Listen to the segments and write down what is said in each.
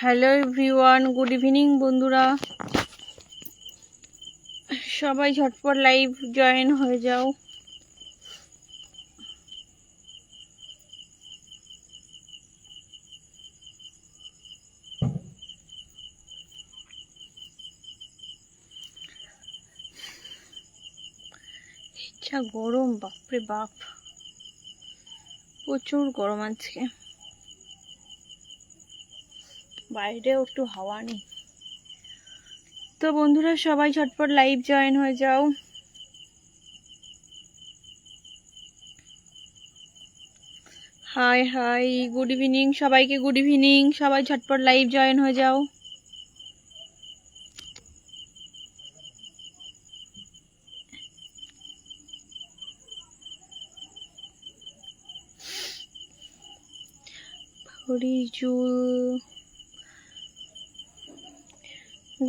Hello everyone, good evening বন্ধুরা, সবাই ঝটপট লাইভ জয়েন হয়ে যাও। যা গরম, বাপরে বাপ, প্রচুর গরম আজকে, বাইরেও একটু হাওয়া নেই। তো বন্ধুরা সবাই ঝটপট লাইভ জয়েন হয়ে যাও। হাই হাই, গুড ইভিনিং সবাইকে, গুড ইভিনিং, সবাই ঝটপট লাইভ জয়েন হয়ে যাও।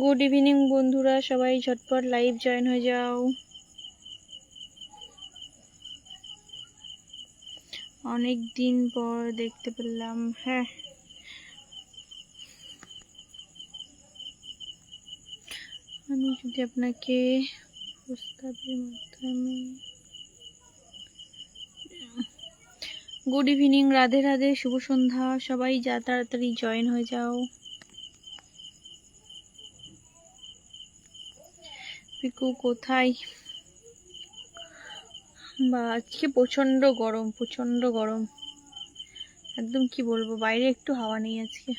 গুড ইভিনিং বন্ধুরা, সবাই ঝটপট লাইভ জয়েন হয়ে যাও। অনেক দিন পর দেখতে পেলাম। হ্যাঁ, আমি যদি আপনাকে প্রস্তাবের মাধ্যমে। গুড ইভিনিং, রাধে রাধে, শুভ সন্ধ্যা, সবাই যা তাড়াতাড়ি জয়েন হয়ে যাও। পিকু কোথায়? বা আজকে প্রচন্ড গরম, প্রচন্ড গরম, একদম কি বলবো, বাইরে একটু হাওয়া নেই আজকে।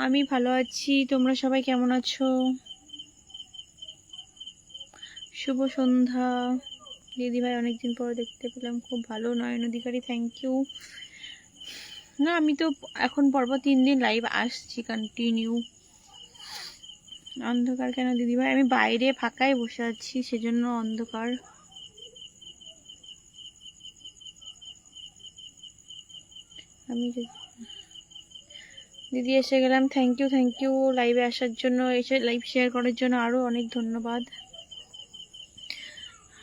আমি ভালো আছি, তোমরা সবাই কেমন আছো? শুভ সন্ধ্যা দিদি ভাই, অনেকদিন পর দেখতে পেলাম, খুব ভালো। নয়ন অধিকারী, থ্যাংক ইউ। না, আমি তো এখন পরপর 3 দিন লাইভ আসছি কন্টিনিউ। অন্ধকার কেন দিদি ভাই? আমি বাইরে ফাঁকায় বসে আছি, সেজন্য অন্ধকার। আমি দিদি এসে গেলাম, থ্যাংক ইউ, থ্যাংক ইউ লাইভে আসার জন্য, এসে লাইভ শেয়ার করার জন্য আরো অনেক ধন্যবাদ।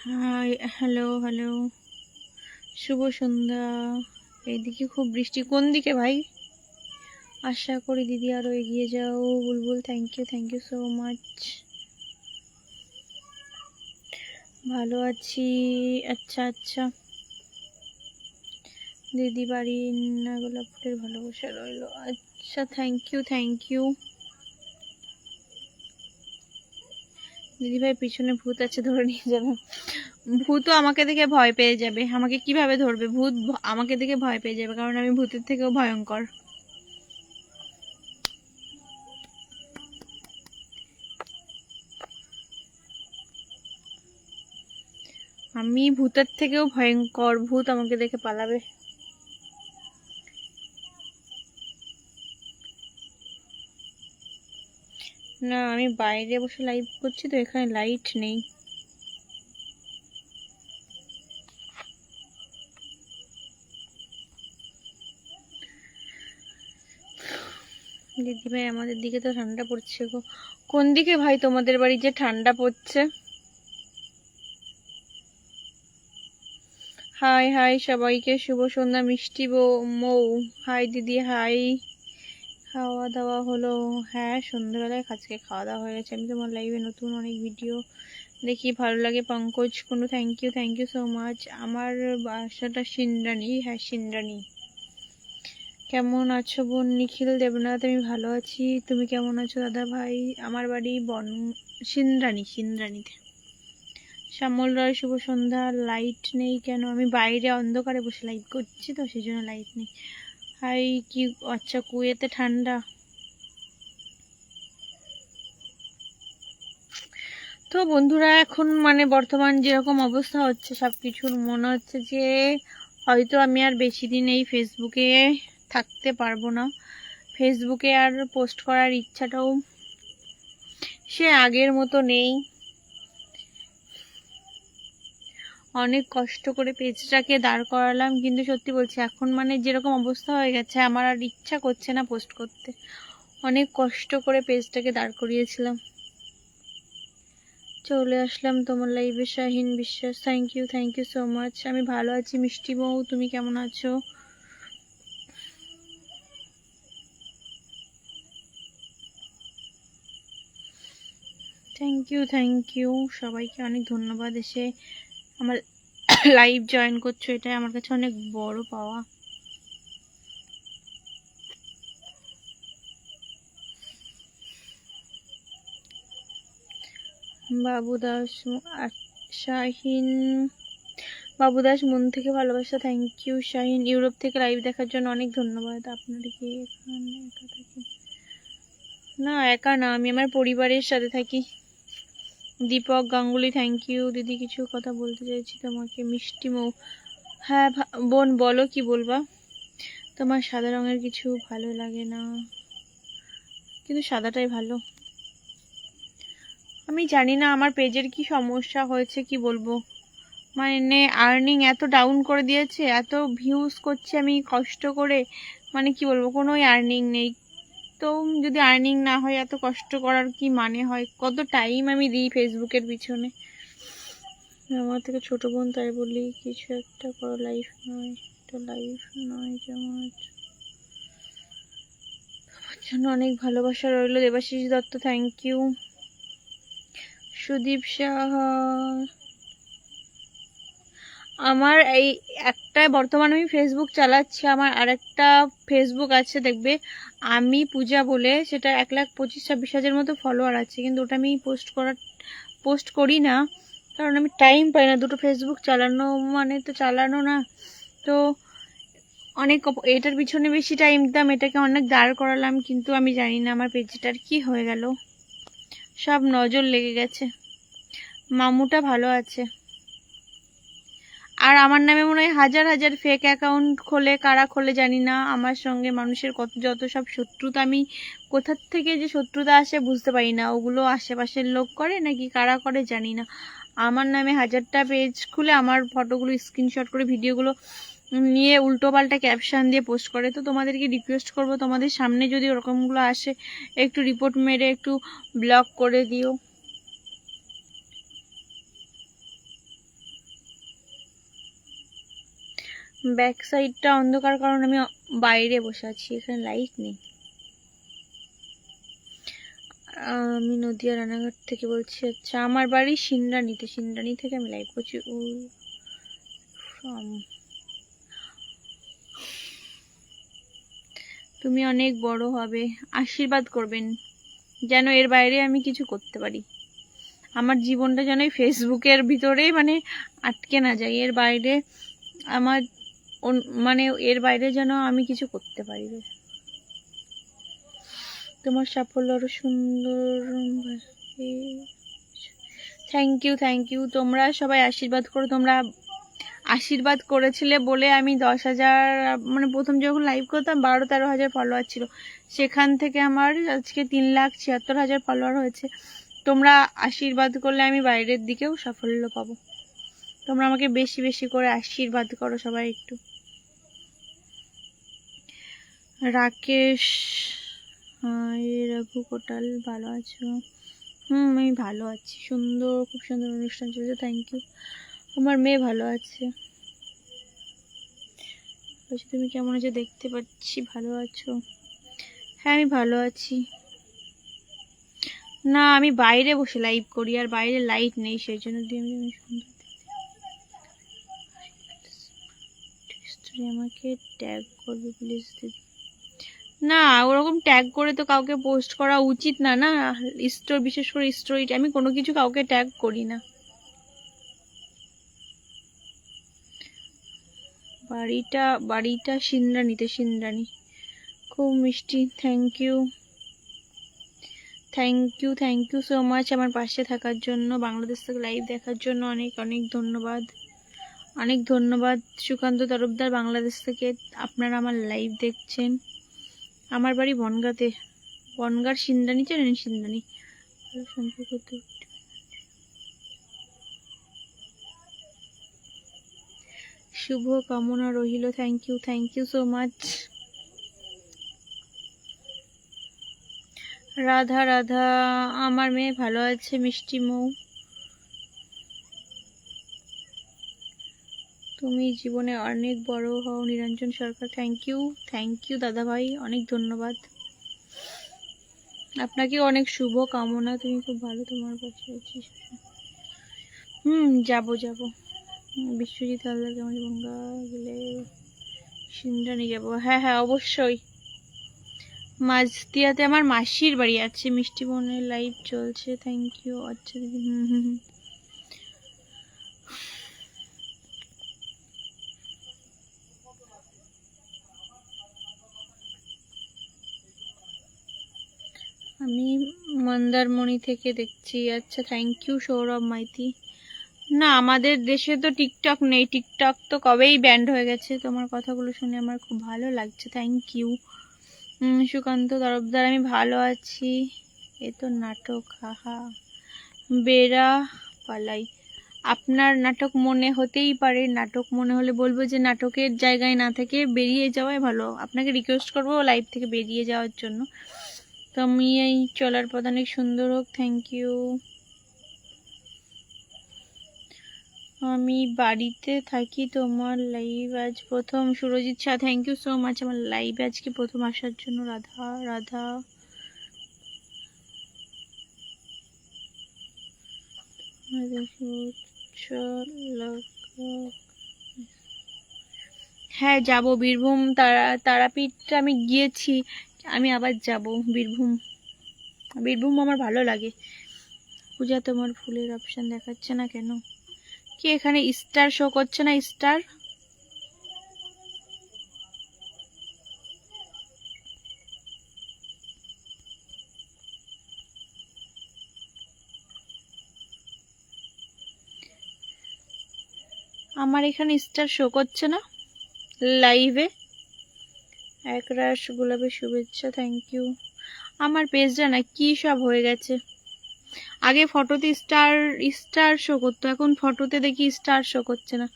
হাই, হ্যালো হ্যালো, শুভ সন্ধ্যা। এইদিকে খুব বৃষ্টি। কোন দিকে ভাই? আশা করি দিদি আরো এগিয়ে যাও। বুলবুল, থ্যাংক ইউ সো মাচ। ভালো আছি। আচ্ছা আচ্ছা, দিদি বাড়ি না গোলাপ ফুলের ভালোবাসা রইল। আচ্ছা, থ্যাংক ইউ। দিদি ভাই পিছনে ভূত আছে, ধরে নিয়ে যাবে। ভূতও আমাকে দেখে ভয় পেয়ে যাবে, আমাকে কিভাবে ধরবে? ভূত আমাকে দেখে ভয় পেয়ে যাবে, কারণ আমি ভূতের থেকেও ভয়ঙ্কর। আমি ভূতের থেকেও ভয়ঙ্কর, ভূত আমাকে দেখে পালাবে। না, আমি বাইরে বসে লাইভ করছি তো, এখানে লাইট নেই। দিদি ভাই আমাদের দিকে তো ঠান্ডা পড়ছে গো। কোন দিকে ভাই তোমাদের বাড়ি যে ঠান্ডা পড়ছে? হাই হাই সবাইকে, শুভ সন্ধ্যা। মিষ্টি মৌ, হাই দিদি, হাই। খাওয়া দাওয়া হলো? হ্যাঁ, সন্ধ্যাবেলায় আজকে খাওয়া দাওয়া হয়ে গেছে। আমি তোমার লাইভে নতুন, অনেক ভিডিও দেখি, ভালো লাগে। Pankaj Kundu, thank you so much. আমার বাসাটা সিন্দ্রানী। হ্যাঁ, সিন্দ্রানী। কেমন আছো বোন? নিখিল দেবনাথ, আমি ভালো আছি, তুমি কেমন আছো দাদা ভাই? আমার বাড়ি সিন্দ্রানীতে। শ্যামল রায়, শুভ সন্ধ্যা। লাইট নেই কেন? আমি বাইরে অন্ধকারে বসে লাইভ করছি তো, সেই জন্য লাইট নেই। হাই, কি? আচ্ছা, কুয়েতে ঠান্ডা। তো বন্ধুরা, এখন মানে বর্তমান যেরকম অবস্থা হচ্ছে সবকিছুর, মনে হচ্ছে যে হয়তো আমি আর বেশি দিন এই ফেসবুকে থাকতে পারবো না। ফেসবুকে আর পোস্ট করার ইচ্ছাটাও সে আগের মতো নেই। অনেক কষ্ট করে পেজটাকে দাঁড় করালাম, কিন্তু সত্যি বলছি, এখন মানে যেরকম অবস্থা হয়ে গেছে, আমার আর ইচ্ছা করছে না পোস্ট করতে। অনেক কষ্ট করে পেজটাকে দাঁড় করিয়েছিলাম। চলে আসলাম তোমার লাইভে। শাহিন বিশ্বাস, থ্যাংক ইউ সো মাচ। আমি ভালো আছি মিষ্টি বউ, তুমি কেমন আছো? থ্যাংক ইউ সবাইকে, অনেক ধন্যবাদ এসে আমার লাইভ জয়েন করছো, এটাই আমার কাছে অনেক বড় পাওয়া। বাবু দাস, শাহিন বাবু দাস, মন থেকে ভালোবাসা, থ্যাংক ইউ শাহিন। ইউরোপ থেকে লাইভ দেখার জন্য অনেক ধন্যবাদ। আপনার কি এখানে একা থাকি? না, একা না, আমি আমার পরিবারের সাথে থাকি। দীপক গাঙ্গুলি, থ্যাংক ইউ দিদি। কিছু কথা বলতে চাইছি তোমাকে মিষ্টি মৌ। হ্যাঁ বোন, বলো কি বলবা? তোমার সাদা রঙের কিছু ভালো লাগে না, কিন্তু সাদাটাই ভালো। আমি জানি না আমার পেজের কি সমস্যা হয়েছে, কি বলবো, মানে আর্নিং এত ডাউন করে দিয়েছে, এত ভিউজ করছি আমি কষ্ট করে, মানে কি বলবো, কোনো আর্নিং নেই। তো যদি আর্নিং না হয় এত কষ্ট করার কি মানে হয়? কত টাইম আমি দিই ফেসবুকের পিছনে। আমার থেকে ছোট বোন, তাই বলি কিছু একটা করো, লাইফ নয় এটা, লাইফ নয় যেমন। আমার জন্য অনেক ভালোবাসা রইল। Debashis Dutta, thank you. সুদীপ সাহা, আমার এই একটা বর্তমানে আমি ফেসবুক চালাচ্ছি, আমার আরেকটা ফেসবুক আছে দেখবে আমি পূজা বলে, সেটা 1,25,000-26,000 মতো ফলোয়ার আছে, কিন্তু ওটা আমি পোস্ট করি না, কারণ আমি টাইম পাই না। দুটো ফেসবুক চালানো মানে তো চালানো না, তো অনেক এটার পিছনে বেশি টাইম দিতাম, এটাকে অনেক দাঁড় করালাম, কিন্তু আমি জানি না আমার পেজটার কি হয়ে গেল, সব নজর লেগে গেছে। মামুটা ভালো আছে, আর আমার নামে মনে হয় হাজার হাজার ফেক অ্যাকাউন্ট খোলে, কারা খোলে জানি না। আমার সঙ্গে মানুষের যত সব শত্রুতা, আমি কোথার থেকে যে শত্রুতা আসে বুঝতে পারি না, ওগুলো আশেপাশের লোক করে নাকি কারা করে জানি না। আমার নামে হাজারটা পেজ খুলে আমার ফটোগুলো স্ক্রিনশট করে ভিডিওগুলো নিয়ে উল্টো পাল্টা ক্যাপশন দিয়ে পোস্ট করে। তো তোমাদেরকে রিকোয়েস্ট করব, তোমাদের সামনে যদি ওরকমগুলো আসে একটু রিপোর্ট মেরে একটু ব্লক করে দিও। ব্যাক সাইডটা অন্ধকার কারণ আমি বাইরে বসে আছি, এখানে লাইট নেই। আমি নদিয়া রানাঘাট থেকে বলছি। আচ্ছা, আমার বাড়ি সিন্দ্রানিতে, সিন্দ্রানি থেকে আমি লাইভ করছি। তুমি অনেক বড় হবে, আশীর্বাদ করবেন যেন এর বাইরে আমি কিছু করতে পারি। আমার জীবনটা যেন এই ফেসবুকের ভিতরেই মানে আটকে না যায়, এর বাইরে আমার মানে এর বাইরে যেন আমি কিছু করতে পারি। তোমার সাফল্য আরো সুন্দর। থ্যাংক ইউ তোমরা সবাই আশীর্বাদ করো। তোমরা আশীর্বাদ করেছিলে বলে আমি 10,000, মানে প্রথম যখন লাইভ করতাম 12-13 হাজার ফলোয়ার ছিল, সেখান থেকে আমার আজকে 3,76,000 ফলোয়ার হয়েছে। তোমরা আশীর্বাদ করলে আমি বাইরের দিকেও সাফল্য পাবো। তোমরা আমাকে বেশি বেশি করে আশীর্বাদ করো সবাই একটু। রাকেশ, রঘু কোটাল, ভালো আছো? আমি ভালো আছি, সুন্দর, খুব সুন্দর অনুষ্ঠান চলছে, থ্যাংক ইউ। আমার মেয়ে ভালো আছে। তুমি কেমন আছো? দেখতে পাচ্ছি ভালো আছো। হ্যাঁ আমি ভালো আছি। না, আমি বাইরে বসে লাইভ করি, আর বাইরে লাইট নেই, সেই জন্য আমাকে ট্যাগ করবে প্লিজ দিদি। না, ওরকম ট্যাগ করে তো কাউকে পোস্ট করা উচিত না, না স্টোর, বিশেষ করে স্টোরি, আমি কোনো কিছু কাউকে ট্যাগ করি না। বাড়িটা সিন্দ্রানিতে, সিন্দ্রানি, খুব মিষ্টি, থ্যাংক ইউ সো মাচ আমার পাশে থাকার জন্য, বাংলাদেশ থেকে লাইভ দেখার জন্য অনেক অনেক ধন্যবাদ। অনেক ধন্যবাদ সুকান্ত তরফদার, বাংলাদেশ থেকে আপনারা আমার লাইভ দেখছেন। আমার বাড়ি বনগাঁতে, বনগাঁর সিন্দানি, জানেন সিন্দানি? শুভ কামনা রহিল, thank you so much. Radha, আমার মেয়ে ভালো আছে মিষ্টি মৌ। তুমি জীবনে অনেক বড় হও নিরঞ্জন সরকার। থ্যাংক ইউ দাদা ভাই, অনেক ধন্যবাদ আপনাকে, অনেক শুভ কামনা। তুমি খুব ভালো, তোমার পাশে আছি। যাবো বিশ্বজিৎ হালদার কেমন গঙ্গা গেলে সিন্দ্রা নিয়ে যাবো। হ্যাঁ অবশ্যই। মাঝদিয়াতে আমার মাসির বাড়ি আছে। মিষ্টি বোনের লাইভ চলছে, থ্যাংক ইউ। আচ্ছা দিদি। আমি মন্দারমণি থেকে দেখছি। আচ্ছা, থ্যাংক ইউ সৌরভ মাইতি। না, আমাদের দেশে তো টিকটক নেই, টিকটক তো কবেই ব্যান্ড হয়ে গেছে। তোমার কথাগুলো শুনে আমার খুব ভালো লাগছে, থ্যাংক ইউ। সুকান্ত তরফদার, আমি ভালো আছি। এ তো নাটক, হাহা। বেড়া পালাই। আপনার নাটক মনে হতেই পারে, নাটক মনে হলে বলবো যে নাটকের জায়গায় না থেকে বেরিয়ে যাওয়াই ভালো। আপনাকে রিকোয়েস্ট করবো লাইভ থেকে বেরিয়ে যাওয়ার জন্য। তো আমি এই চলার পথ অনেক সুন্দর হোক, থ্যাংক ইউ। আমি বাড়িতে থাকি, তোমার লাইভ আজ প্রথম। Surajit Shah, thank you so much আমার লাইভে আজকে প্রথম আসার জন্য। রাধা হ্যাঁ যাবো বীরভূম। তারাপীঠ আমি গিয়েছি, আমি আবার যাব বীরভূম আমার ভালো লাগে। পূজা, তোমার ফুলের অপশন দেখাচ্ছে না কেন? কি এখানে স্টার শো করছে না? স্টার আমার এখানে স্টার শো করছে না লাইভে। একরাশ গোলাপের শুভেচ্ছা, থ্যাংক ইউ। আমার পেজটা না কি সব হয়ে গেছে। আগে ফটোতে স্টার শো করতো, এখন ফটোতে দেখি স্টার শো করছে না।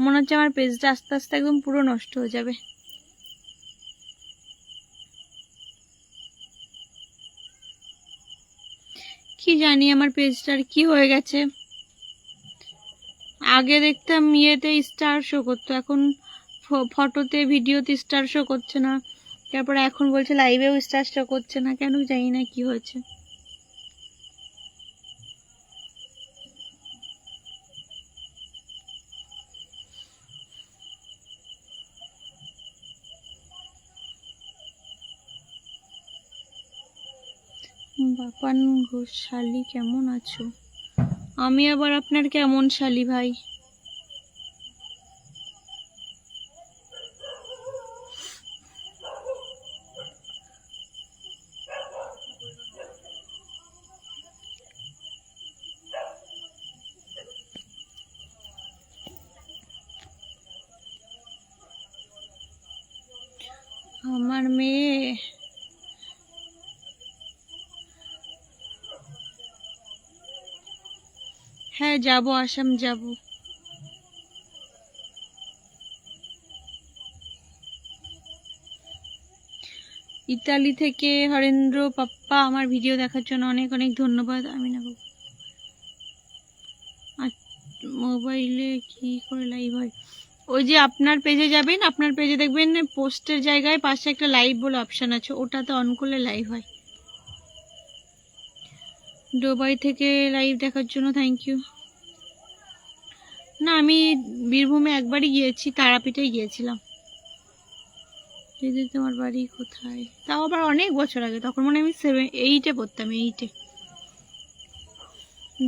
মনে হচ্ছে আমার পেজটা আস্তে আস্তে একদম পুরো নষ্ট হয়ে যাবে। কি জানি আমার পেজটার কি হয়ে গেছে। আগে দেখতাম ইয়েতে স্টার শো করতো, এখন ফটোতে ভিডিওতে স্টার শো করছে না। তারপরে এখন বলছে লাইভেও স্টার শো করছে না, কেন জানি না কি হয়েছে। বাপান ঘোষ, শালি কেমন আছো? আমি আবার আপনার কেমন শালি ভাই? আমার মেয়ে হ্যাঁ যাব, আসাম যাব। ইতালি থেকে হরেন্দ্র পাপ্পা, আমার ভিডিও দেখার জন্য অনেক অনেক ধন্যবাদ। আমি না মোবাইলে কি করে লাইভ হয়? ওই যে আপনার পেজে যাবেন, আপনার পেজে দেখবেন পোস্টের জায়গায় পাশে একটা লাইভ বলে অপশন আছে, ওটাতে অন করলে লাইভ হয়। দুবাই থেকে লাইভ দেখার জন্য থ্যাংক ইউ। না, আমি বীরভূমে একবারই গিয়েছি, তারাপীঠে গিয়েছিলাম। দিদি তোমার বাড়ি কোথায়? তাও আবার অনেক বছর আগে, তখন মনে আমি 8-এ পড়তাম, 8-এ।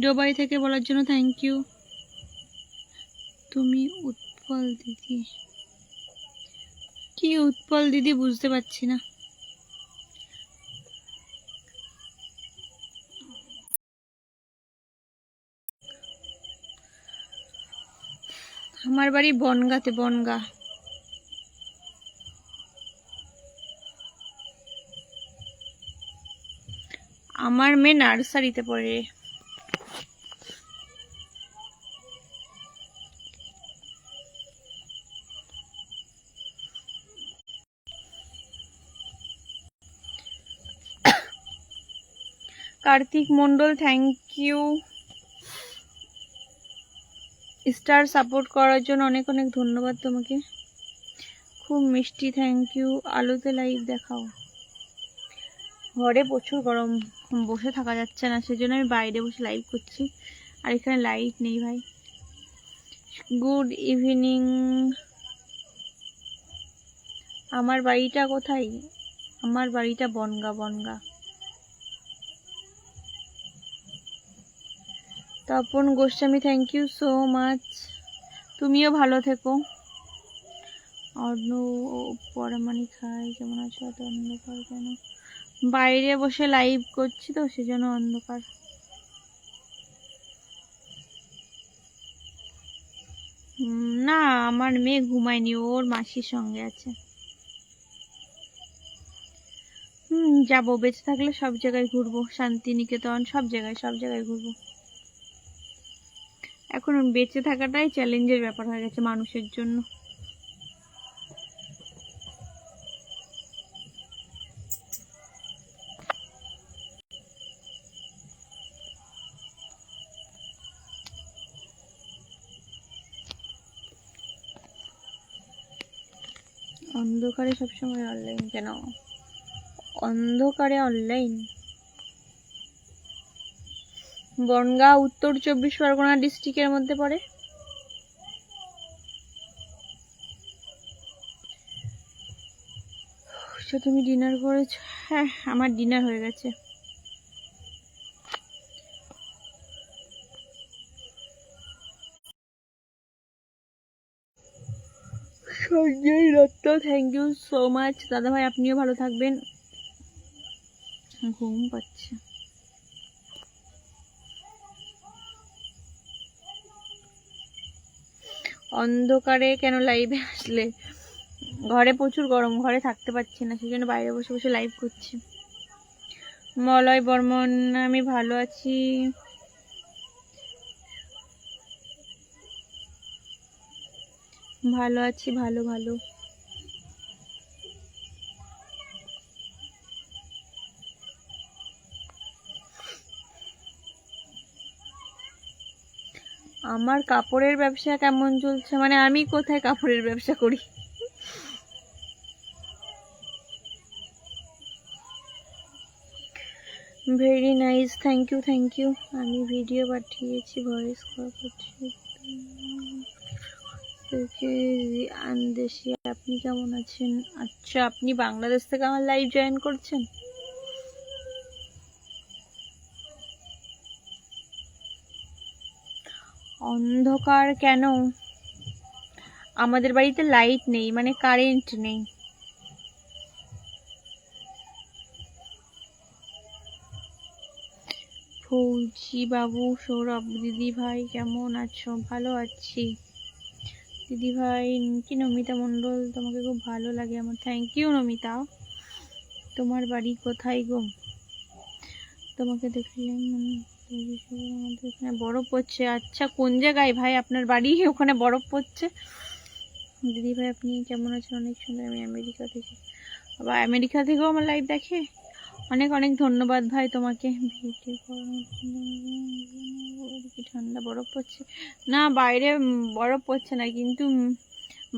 দুবাই থেকে বলার জন্য থ্যাংক ইউ। তুমি উৎপল দিদি? কি উৎপল দিদি বুঝতে পারছি না। আমার বাড়ি বনগাঁতে, বনগাঁ। আমার মেয়ে নার্সারিতে পড়ে। Kartik Mondal, thank you. Star support করার জন্য অনেক অনেক ধন্যবাদ তোমাকে, খুব মিষ্টি, থ্যাংক ইউ। আলোতে লাইভ দেখাও। ঘরে প্রচুর গরম, বসে থাকা যাচ্ছে না, সেজন্য আমি বাইরে বসে লাইভ করছি, আর এখানে লাইট নেই ভাই। Good evening. আমার বাড়িটা কোথায়? আমার বাড়িটা Bongaon. Bongaon. Tapan Goswami, thank you so much. তুমিও ভালো থেকো। অর্ণ পরামানি খাই, কেমন আছো? এত অন্ধকার কেন? বাইরে বসে লাইভ করছি তো, সেজন্য অন্ধকার। না, আমার মেয়ে ঘুমায়নি, ওর মাসির সঙ্গে আছে। যাবো, বেঁচে থাকলে সব জায়গায় ঘুরবো, শান্তিনিকেতন, সব জায়গায় ঘুরবো। এখন বেঁচে থাকাটাই চ্যালেঞ্জের ব্যাপার হয়ে গেছে মানুষের জন্য। অন্ধকারে সবসময় অনলাইন কেন? অন্ধকারে অনলাইন? বনগাঁ উত্তর 24 পরগনা ডিস্ট্রিক্টের মধ্যে পড়ে। তুমি ডিনার করেছো? হ্যাঁ, আমার ডিনার হয়ে গেছে। Sanjay Dutta, thank you so much. দাদা ভাই আপনিও ভালো থাকবেন। ঘুম পাচ্ছে। অন্ধকারে কেন লাইভে আসলে? ঘরে প্রচুর গরম, ঘরে থাকতে পারছি না, সেজন্য বাইরে বসে বসে লাইভ করছি। মলয় বর্মন, আমি ভালো আছি। ভালো আছি, ভালো ভালো। আমার কাপড়ের ব্যবসা কেমন চলছে? মানে আমি কোথায় কাপড়ের ব্যবসা করি? Very nice, thank you thank you. আমি ভিডিও পাঠিয়েছি, ভয়েস কল করছি। আনদেশি, আপনি কেমন আছেন? আচ্ছা, আপনি বাংলাদেশ থেকে আমার লাইভ জয়েন করছেন? অন্ধকার কেন? আমাদের বাড়িতে লাইট নেই, মানে কারেন্ট নেই। ফৌজি বাবু, সৌরভ, দিদি ভাই কেমন আছো? ভালো আছি দিদি ভাই। কি নমিতা মণ্ডল, তোমাকে খুব ভালো লাগে আমার। Thank you Namita. তোমার বাড়ি কোথায় গো? তোমাকে দেখলে ওখানে বরফ পড়ছে। আচ্ছা, কোন জায়গায় ভাই আপনার বাড়ি? ওখানে বরফ পড়ছে? দিদি ভাই আপনি কেমন আছেন? অনেক সুন্দর। আমি আমেরিকা থেকে। আবার আমেরিকা থেকেও আমার লাইভ দেখে? অনেক অনেক ধন্যবাদ ভাই তোমাকে। কি ঠান্ডা, বরফ পড়ছে? না, বাইরে বরফ পড়ছে না, কিন্তু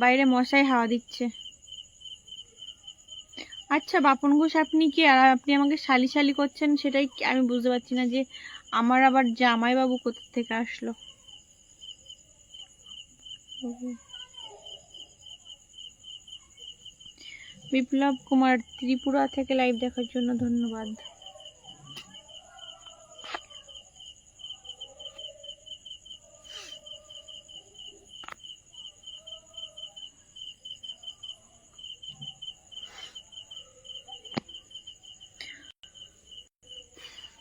বাইরে মশাই হাওয়া দিচ্ছে। আচ্ছা বাপন ঘোষ, আপনি কি আপনি আমাকে শালি শালি করছেন, সেটাই আমি বুঝতে পারছি না, যে আমার আবার জামাইবাবু কোথা থেকে আসলো। বিপ্লব কুমার, ত্রিপুরা থেকে লাইভ দেখার জন্য ধন্যবাদ।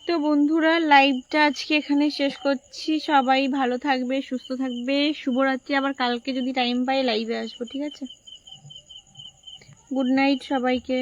তো বন্ধুরা, লাইভটা আজকে এখানে শেষ করছি। সবাই ভালো থাকবে, সুস্থ থাকবে, শুভরাত্রি। আবার কালকে যদি টাইম পাই লাইভে আসবো, ঠিক আছে? গুড নাইট সবাইকে।